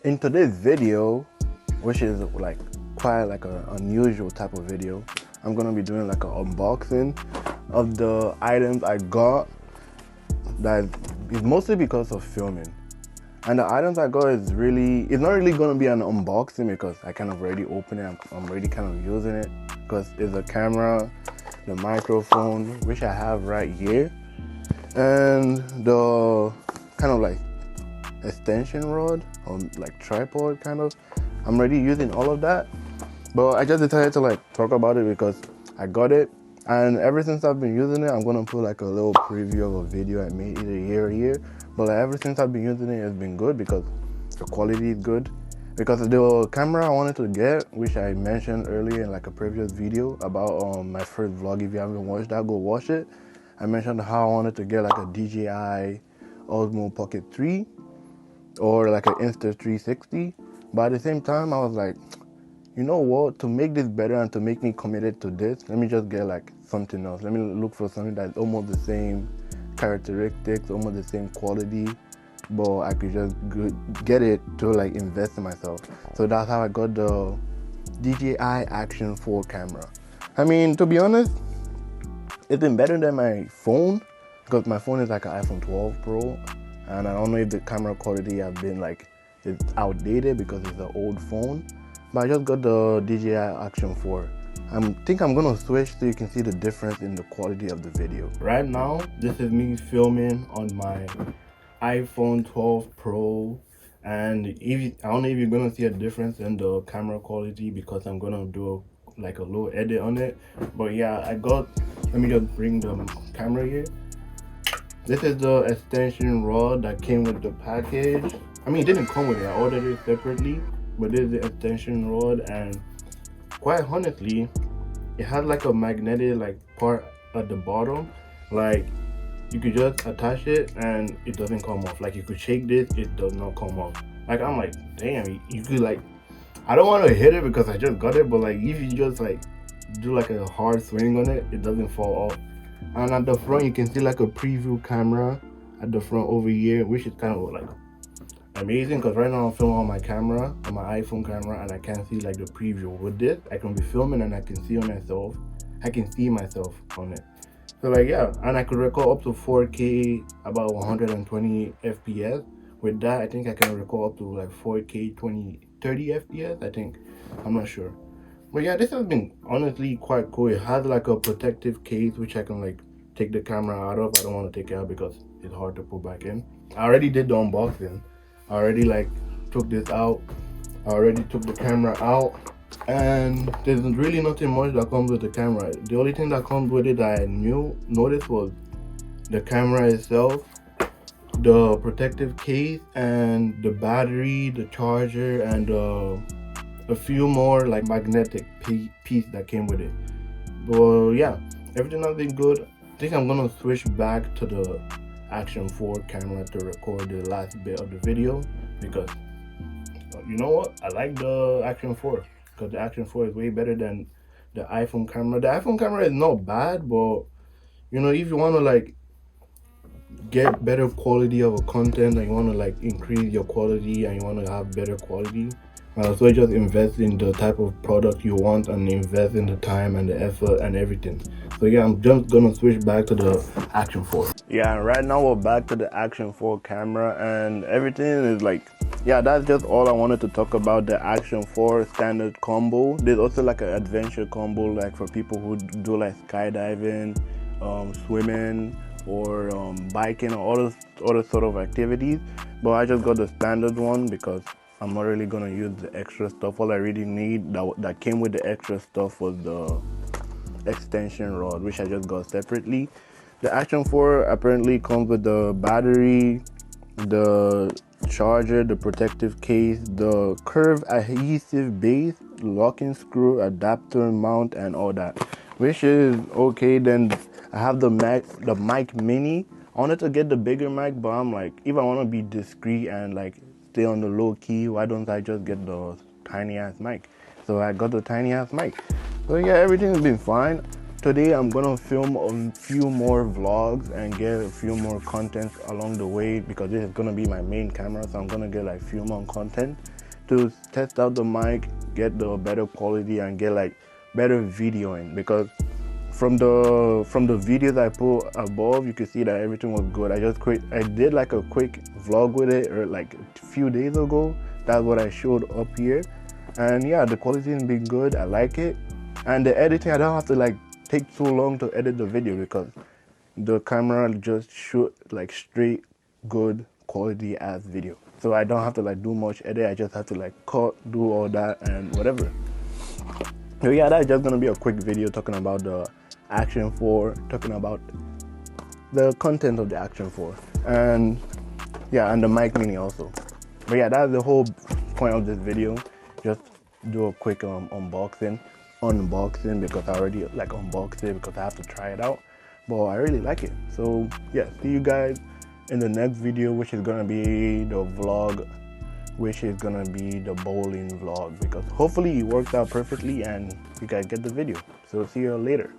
In today's video, which is like quite like an unusual type of video, I'm gonna be doing like an unboxing of the items I got. That is mostly because of filming, and the items I got it's not really gonna be an unboxing because I kind of already opened it. I'm already kind of using it because it's a camera, the microphone which I have right here, and the kind of like extension rod or like tripod kind of. I'm already using all of that, but I just decided to like talk about it because I got it, and ever since I've been using it, I'm gonna put like a little preview of a video I made either here, but like ever since I've been using it, it's been good because the quality is good. Because the camera I wanted to get, which I mentioned earlier in like a previous video about my first vlog, if you haven't watched that, go watch it. I mentioned how I wanted to get like a DJI Osmo Pocket 3 or like an Insta360, but at the same time I was like, you know what, to make this better and to make me committed to this, let me just get like something else. Let me look for something that's almost the same characteristics, almost the same quality, but I could just get it to like invest in myself. So that's how I got the DJI Action 4 camera. I mean, to be honest, it's been better than my phone because my phone is like an iPhone 12 Pro, and I don't know if the camera quality has been like, it's outdated because it's an old phone. But I just got the DJI Action 4. I think I'm gonna switch so you can see the difference in the quality of the video. Right now, this is me filming on my iPhone 12 Pro, and I don't know if you're gonna see a difference in the camera quality because I'm gonna do like a little edit on it. But yeah, let me just bring the camera here. This is the extension rod that came with the package. I mean, it didn't come with it, I ordered it separately, but this is the extension rod, and quite honestly, it has like a magnetic like part at the bottom. Like you could just attach it and it doesn't come off. Like you could shake this, it does not come off. Like I'm like, damn, you could like, I don't want to hit it because I just got it, but like if you just like do like a hard swing on it, it doesn't fall off. And at the front you can see like a preview camera at the front over here, which is kind of like amazing because right now I'm filming on my camera, on my iPhone camera, and I can't see like the preview. With this, I can be filming and I can see myself. I can see myself on it. So like yeah, and I could record up to 4K, about 120 FPS. With that, I think I can record up to like 4K 30 FPS. I think, I'm not sure. But yeah, this has been honestly quite cool. It has like a protective case which I can like take the camera out of. I don't want to take it out because it's hard to put back in. I already did the unboxing. I already like took this out. I already took the camera out, and there's really nothing much that comes with the camera. The only thing that comes with it that I noticed was the camera itself, the protective case, and the battery, the charger, and a few more like magnetic piece that came with it. But yeah, everything has been good. I think I'm gonna switch back to the Action 4 camera to record the last bit of the video because you know what, I like the Action 4 because the Action 4 is way better than the iPhone camera. The iPhone camera is not bad, but you know, if you want to like get better quality of a content and you want to like increase your quality and you want to have better quality, so just invest in the type of product you want and invest in the time and the effort and everything. So yeah, I'm just gonna switch back to the Action 4. Yeah, right now we're back to the Action 4 camera, and everything is like, yeah, that's just all I wanted to talk about the Action 4 standard combo. There's also like an adventure combo, like for people who do like skydiving, swimming, or biking, or all other sort of activities. But I just got the standard one because I'm not really gonna use the extra stuff. All I really need that came with the extra stuff was the extension rod, which I just got separately. The Action 4 apparently comes with the battery, the charger, the protective case, the curved adhesive base, locking screw, adapter mount, and all that, which is okay. Then I have the mic mini. I wanted to get the bigger mic, but I'm like, if I want to be discreet and like stay on the low key, why don't I just get the tiny ass mic? So I got the tiny ass mic. So yeah, everything's been fine. today I'm gonna film a few more vlogs and get a few more content along the way, because this is gonna be my main camera. So I'm gonna get like few more content to test out the mic, get the better quality, and get like better videoing, because from the videos I put above, you can see that everything was good. I did like a quick vlog with it, or like a few days ago. That's what I showed up here, and yeah, the quality has been good. I like it, and the editing, I don't have to like take so long to edit the video, because the camera just shoot like straight good quality as video. So I don't have to like do much edit. I just have to like cut, do all that and whatever. So yeah, that's just gonna be a quick video talking about the Action 4, talking about the content of the Action 4, and yeah, and the mic mini also. But yeah, that's the whole point of this video. Just do a quick unboxing, because I already like unboxed it because I have to try it out. But I really like it. So yeah, see you guys in the next video, which is gonna be the vlog, which is gonna be the bowling vlog, because hopefully it works out perfectly and you guys get the video. So see you later.